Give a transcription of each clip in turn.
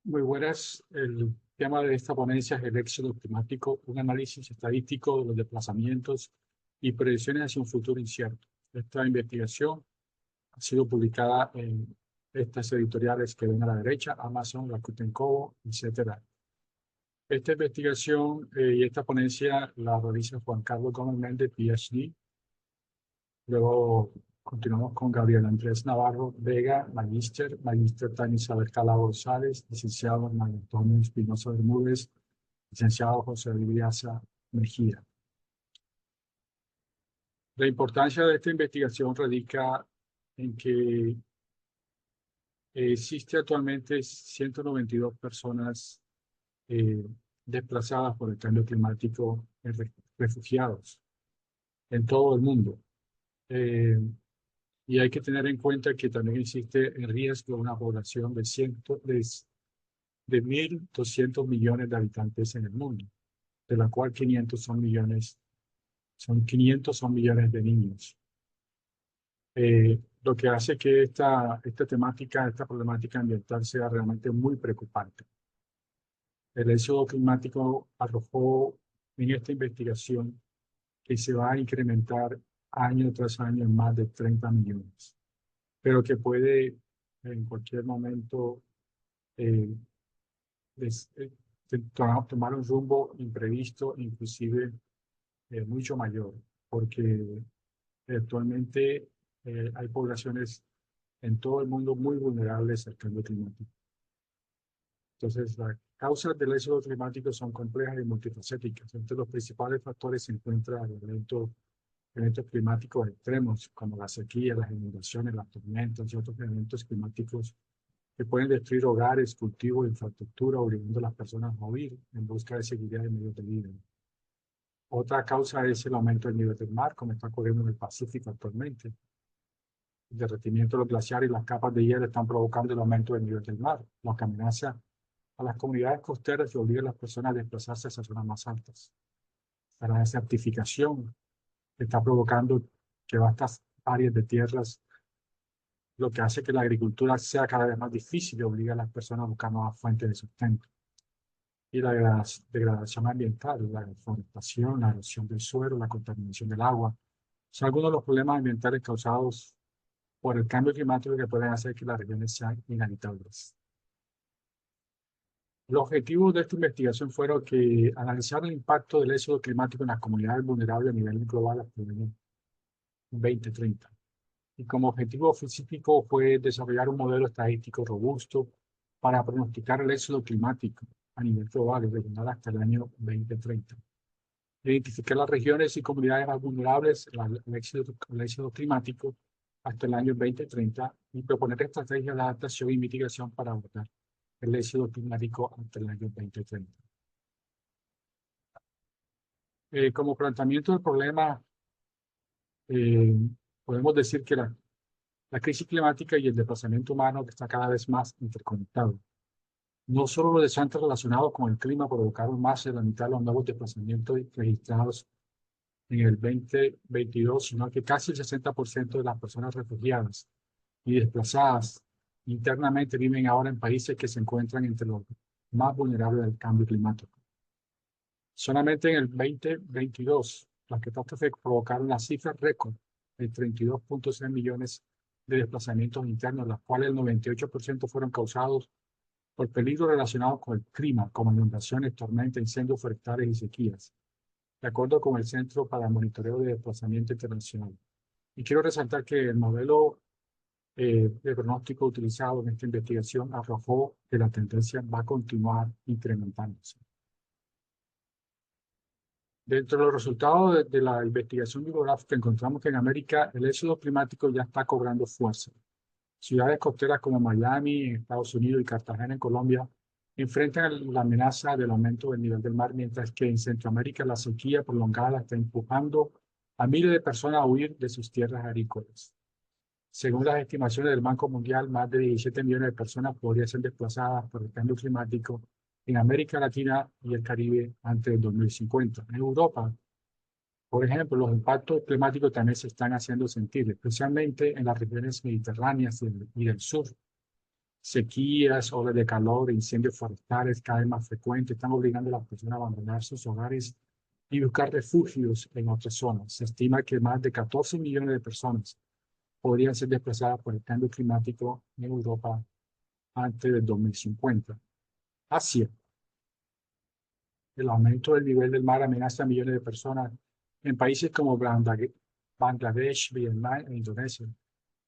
Muy buenas. El tema de esta ponencia es el éxodo climático, un análisis estadístico de los desplazamientos y predicciones hacia un futuro incierto. Esta investigación ha sido publicada en estas editoriales que ven a la derecha, Amazon, Rakuten Kobo, etc. Esta investigación y esta ponencia la realiza Juan Carlos Gómez Méndez, PhD. Luego continuamos con Gabriel Andrés Navarro Vega, magíster Tania Isabel Calao González, licenciado Hernán Antonio Espinosa Bermúdez, licenciado José Viviasa Mejía. La importancia de esta investigación radica en que existe actualmente 192 personas eh, desplazadas por el cambio climático, refugiados en todo el mundo. Eh, Y hay que tener en cuenta que también existe en riesgo una población de 1.200 millones de habitantes en el mundo, de la cual 500 son millones de niños. Lo que hace que esta temática, esta problemática ambiental sea realmente muy preocupante. El éxodo climático arrojó en esta investigación que se va a incrementar año tras año en más de 30 millones, pero que puede en cualquier momento eh, des- eh, tomar un rumbo imprevisto, inclusive mucho mayor, porque actualmente hay poblaciones en todo el mundo muy vulnerables al cambio climático. Entonces, las causas del éxodo climático son complejas y multifacéticas. Entre los principales factores se encuentran eventos climáticos extremos, como la sequía, las inundaciones, las tormentas y otros eventos climáticos que pueden destruir hogares, cultivos, infraestructura, obligando a las personas a huir en busca de seguridad y medios de vida. Otra causa es el aumento del nivel del mar, como está ocurriendo en el Pacífico actualmente. El derretimiento de los glaciares y las capas de hielo están provocando el aumento del nivel del mar, lo que amenaza a las comunidades costeras y obliga a las personas a desplazarse a esas zonas más altas. La desertificación está provocando que vastas áreas de tierras, lo que hace que la agricultura sea cada vez más difícil y obliga a las personas a buscar nuevas fuentes de sustento. Y la degradación ambiental, la deforestación, la erosión del suelo, la contaminación del agua, son algunos de los problemas ambientales causados por el cambio climático que pueden hacer que las regiones sean inhabitables. Los objetivos de esta investigación fueron que analizar el impacto del éxodo climático en las comunidades vulnerables a nivel global hasta el año 2030. Y como objetivo específico fue desarrollar un modelo estadístico robusto para pronosticar el éxodo climático a nivel global y regional hasta el año 2030. Identificar las regiones y comunidades más vulnerables al éxodo climático hasta el año 2030 y proponer estrategias de adaptación y mitigación para abordar el éxodo climático hasta el año 2030. Como planteamiento del problema, eh, podemos decir que la crisis climática y el desplazamiento humano está cada vez más interconectado. No solo los desastres relacionados con el clima provocaron más de la mitad de los nuevos desplazamientos registrados en el 2022, sino que casi el 60% de las personas refugiadas y desplazadas internamente viven ahora en países que se encuentran entre los más vulnerables al cambio climático. Solamente en el 2022, las catástrofes provocaron la cifra récord de 32.6 millones de desplazamientos internos, las cuales el 98% fueron causados por peligros relacionados con el clima, como inundaciones, tormentas, incendios forestales y sequías, de acuerdo con el Centro para el Monitoreo de Desplazamiento Internacional. Y quiero resaltar que el modelo de pronóstico utilizado en esta investigación arrojó que la tendencia va a continuar incrementándose. Dentro de los resultados de la investigación bibliográfica encontramos que en América el éxodo climático ya está cobrando fuerza. Ciudades costeras como Miami en Estados Unidos y Cartagena en Colombia enfrentan la amenaza del aumento del nivel del mar, mientras que en Centroamérica la sequía prolongada está empujando a miles de personas a huir de sus tierras agrícolas. Según las estimaciones del Banco Mundial, más de 17 millones de personas podrían ser desplazadas por el cambio climático en América Latina y el Caribe antes del 2050. En Europa, por ejemplo, los impactos climáticos también se están haciendo sentir, especialmente en las regiones mediterráneas y del sur. Sequías, olas de calor, incendios forestales cada vez más frecuentes están obligando a las personas a abandonar sus hogares y buscar refugios en otras zonas. Se estima que más de 14 millones de personas podrían ser desplazadas por el cambio climático en Europa antes del 2050. Asia, el aumento del nivel del mar amenaza a millones de personas en países como Bangladesh, Vietnam e Indonesia,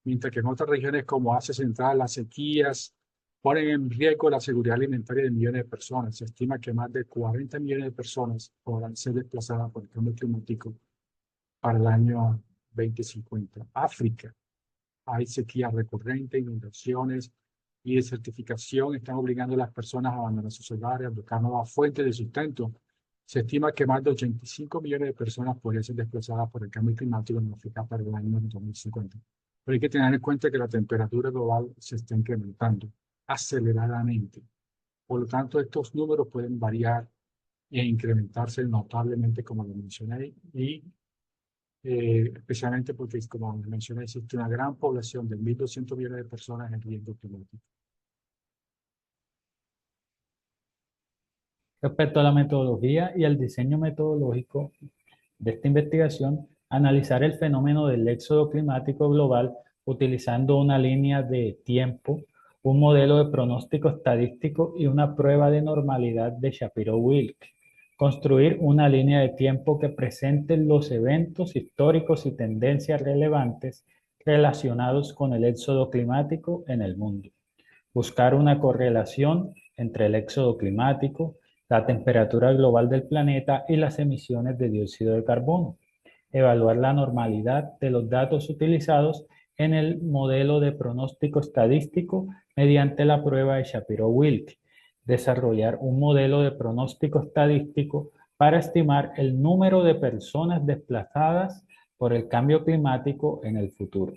mientras que en otras regiones como Asia Central las sequías ponen en riesgo la seguridad alimentaria de millones de personas. Se estima que más de 40 millones de personas podrán ser desplazadas por el cambio climático para el año 2050. África, hay sequías recurrentes, inundaciones y desertificación están obligando a las personas a abandonar sus hogares, a buscar nuevas fuentes de sustento. Se estima que más de 85 millones de personas podrían ser desplazadas por el cambio climático en África para el año 2050. Pero hay que tener en cuenta que la temperatura global se está incrementando aceleradamente. Por lo tanto, estos números pueden variar e incrementarse notablemente, como lo mencioné, y especialmente porque, como mencioné, existe una gran población de 1.200 millones de personas en riesgo climático. Respecto a la metodología y el diseño metodológico de esta investigación, analizar el fenómeno del éxodo climático global utilizando una línea de tiempo, un modelo de pronóstico estadístico y una prueba de normalidad de Shapiro-Wilk. Construir una línea de tiempo que presente los eventos históricos y tendencias relevantes relacionados con el éxodo climático en el mundo. Buscar una correlación entre el éxodo climático, la temperatura global del planeta y las emisiones de dióxido de carbono. Evaluar la normalidad de los datos utilizados en el modelo de pronóstico estadístico mediante la prueba de Shapiro-Wilk. Desarrollar un modelo de pronóstico estadístico para estimar el número de personas desplazadas por el cambio climático en el futuro.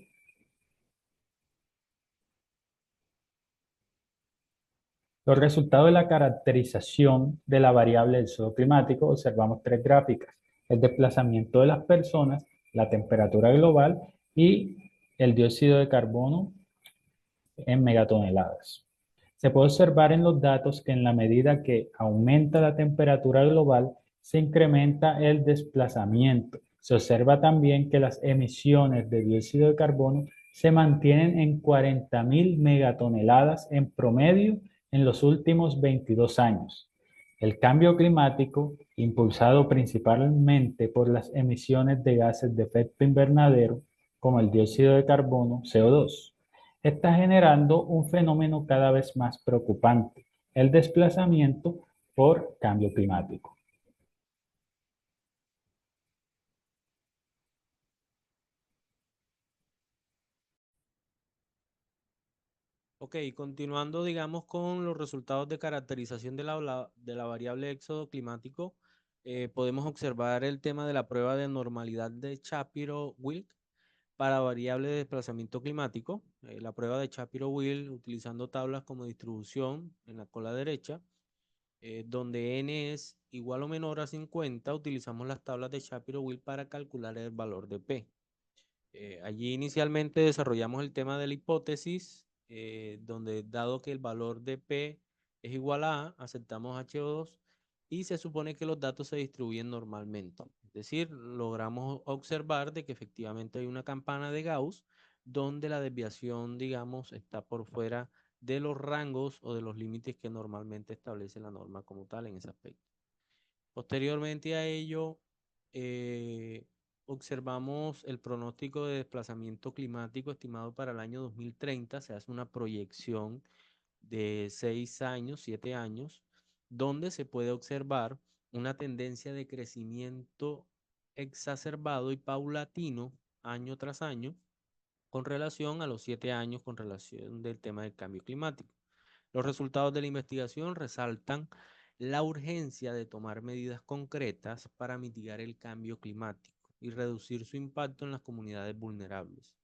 Los resultados de la caracterización de la variable del suelo climático, observamos tres gráficas: el desplazamiento de las personas, la temperatura global y el dióxido de carbono en megatoneladas. Se puede observar en los datos que en la medida que aumenta la temperatura global, se incrementa el desplazamiento. Se observa también que las emisiones de dióxido de carbono se mantienen en 40.000 megatoneladas en promedio en los últimos 22 años. El cambio climático, impulsado principalmente por las emisiones de gases de efecto invernadero, como el dióxido de carbono, CO2, está generando un fenómeno cada vez más preocupante: el desplazamiento por cambio climático. Ok, continuando, digamos, con los resultados de caracterización de la variable éxodo climático, podemos observar el tema de la prueba de normalidad de Shapiro-Wilk para variable de desplazamiento climático. La prueba de Shapiro-Wilk utilizando tablas como distribución en la cola derecha, donde n es igual o menor a 50, utilizamos las tablas de Shapiro-Wilk para calcular el valor de P. Allí inicialmente desarrollamos el tema de la hipótesis, donde dado que el valor de P es igual a A, aceptamos HO2 y se supone que los datos se distribuyen normalmente. Es decir, logramos observar de que efectivamente hay una campana de Gauss donde la desviación, digamos, está por fuera de los rangos o de los límites que normalmente establece la norma como tal en ese aspecto. Posteriormente a ello, eh, observamos el pronóstico de desplazamiento climático estimado para el año 2030. Se hace una proyección de 6 años, 7 años, donde se puede observar una tendencia de crecimiento exacerbado y paulatino año tras año con relación a los 7 años con relación del tema del cambio climático. Los resultados de la investigación resaltan la urgencia de tomar medidas concretas para mitigar el cambio climático y reducir su impacto en las comunidades vulnerables.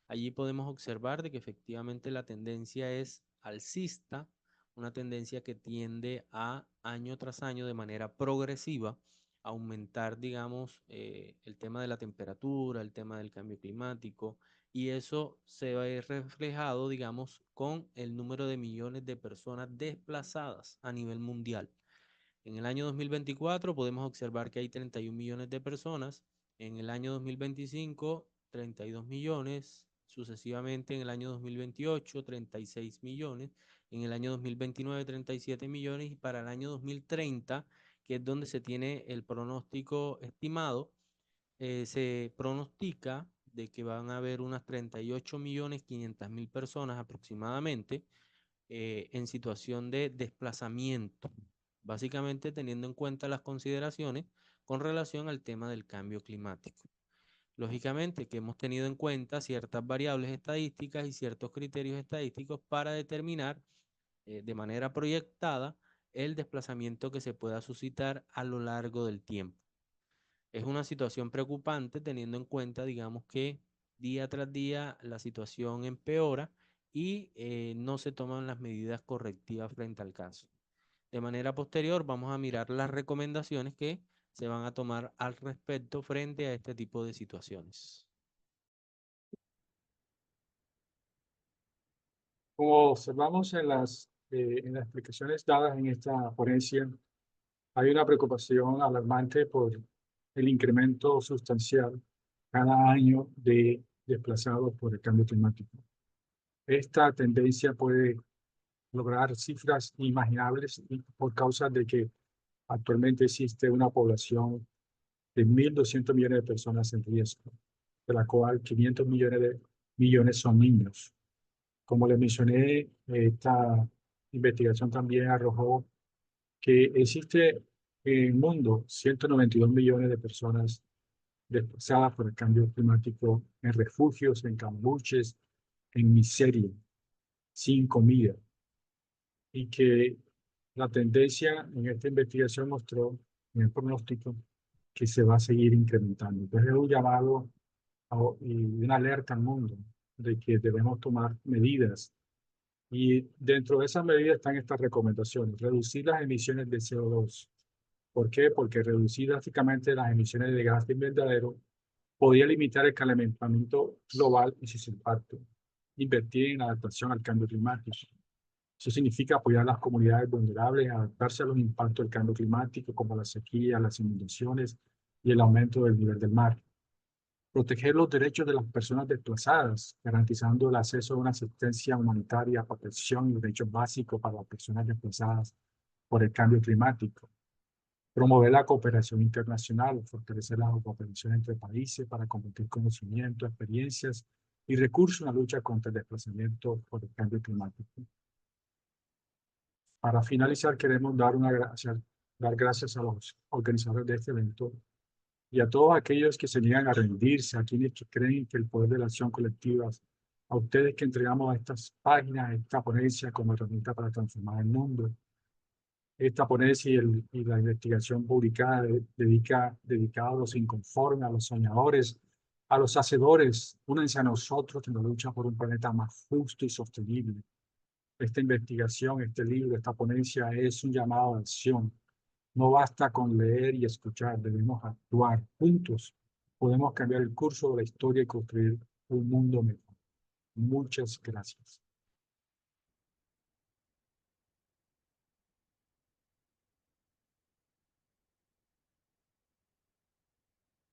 Allí podemos observar de que efectivamente la tendencia es alcista, una tendencia que tiende a año tras año de manera progresiva aumentar, digamos, el tema de la temperatura, el tema del cambio climático y eso se ve reflejado, digamos, con el número de millones de personas desplazadas a nivel mundial. En el año 2024 podemos observar que hay 31 millones de personas, en el año 2025 32 millones, sucesivamente en el año 2028 36 millones, en el año 2029 37 millones y para el año 2030, que es donde se tiene el pronóstico estimado, se pronostica de que van a haber unas 38.500.000 personas aproximadamente en situación de desplazamiento, básicamente teniendo en cuenta las consideraciones con relación al tema del cambio climático. Lógicamente que hemos tenido en cuenta ciertas variables estadísticas y ciertos criterios estadísticos para determinar de manera proyectada el desplazamiento que se pueda suscitar a lo largo del tiempo. Es una situación preocupante teniendo en cuenta, digamos, que día tras día la situación empeora y no se toman las medidas correctivas frente al caso. De manera posterior, vamos a mirar las recomendaciones que se van a tomar al respecto frente a este tipo de situaciones. Como observamos en las explicaciones dadas en esta ponencia, hay una preocupación alarmante por el incremento sustancial cada año de desplazados por el cambio climático. Esta tendencia puede lograr cifras inimaginables por causa de que actualmente existe una población de 1.200 millones de personas en riesgo, de la cual 500 millones son niños. Como les mencioné, esta investigación también arrojó que existe en el mundo 192 millones de personas desplazadas por el cambio climático en refugios, en cambuches, en miseria, sin comida. Y que la tendencia en esta investigación mostró, en el pronóstico, que se va a seguir incrementando. Entonces es un llamado y una alerta al mundo de que debemos tomar medidas. Y dentro de esas medidas están estas recomendaciones: reducir las emisiones de CO2. ¿Por qué? Porque reducir drásticamente las emisiones de gas de invernadero podría limitar el calentamiento global y sus impactos. Invertir en adaptación al cambio climático. Eso significa apoyar a las comunidades vulnerables a adaptarse a los impactos del cambio climático, como la sequía, las inundaciones y el aumento del nivel del mar. Proteger los derechos de las personas desplazadas, garantizando el acceso a una asistencia humanitaria, protección y derechos básicos para las personas desplazadas por el cambio climático. Promover la cooperación internacional, fortalecer la cooperación entre países para compartir conocimientos, experiencias y recursos en la lucha contra el desplazamiento por el cambio climático. Para finalizar, queremos dar gracias a los organizadores de este evento y a todos aquellos que se niegan a rendirse, a quienes que creen que el poder de la acción colectiva, a ustedes que entregamos estas páginas, esta ponencia como herramienta para transformar el mundo. Esta ponencia y la investigación publicada dedicada a los inconformes, a los soñadores, a los hacedores. Únanse a nosotros en la lucha por un planeta más justo y sostenible. Esta investigación, este libro, esta ponencia es un llamado a acción. No basta con leer y escuchar, debemos actuar. Juntos podemos cambiar el curso de la historia y construir un mundo mejor. Muchas gracias.